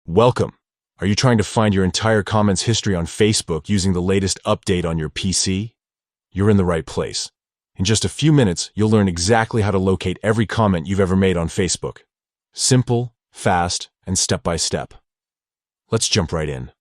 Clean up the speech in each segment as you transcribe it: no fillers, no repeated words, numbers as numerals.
Welcome. Are you trying to find your entire comments history on Facebook using the latest update on your PC? You're in the right place. In just a few minutes, you'll learn exactly how to locate every comment you've ever made on Facebook. Simple, fast, and step-by-step. Let's jump right in.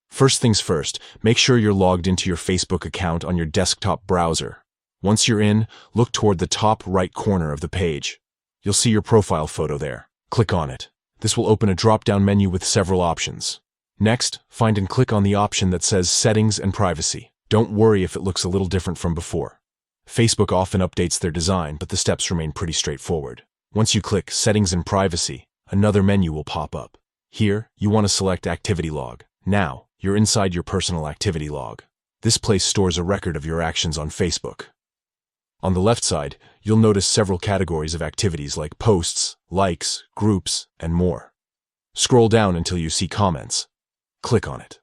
First things first, make sure you're logged into your Facebook account on your desktop browser. Once you're in, look toward the top right corner of the page. You'll see your profile photo there. Click on it. This will open a drop-down menu with several options. Next, find and click on the option that says Settings and Privacy. Don't worry if it looks a little different from before. Facebook often updates their design, but the steps remain pretty straightforward. Once you click Settings and Privacy, another menu will pop up. Here, you want to select Activity Log. Now, you're inside your personal activity log. This place stores a record of your actions on Facebook. On the left side, you'll notice several categories of activities like posts, likes, groups, and more. Scroll down until you see Comments. Click on it.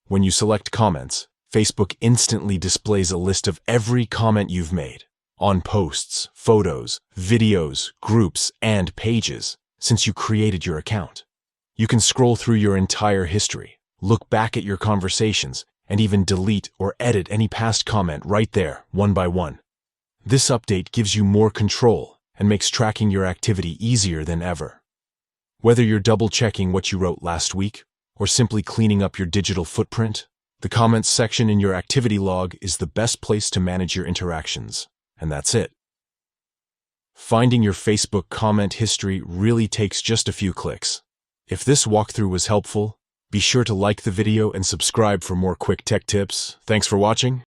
When you select Comments, Facebook instantly displays a list of every comment you've made on posts, photos, videos, groups, and pages since you created your account. You can scroll through your entire history, look back at your conversations, and even delete or edit any past comment right there, one by one. This update gives you more control and makes tracking your activity easier than ever. Whether you're double-checking what you wrote last week or simply cleaning up your digital footprint, the comments section in your activity log is the best place to manage your interactions, and that's it. Finding your Facebook comment history really takes just a few clicks. If this walkthrough was helpful, be sure to like the video and subscribe for more quick tech tips. Thanks for watching.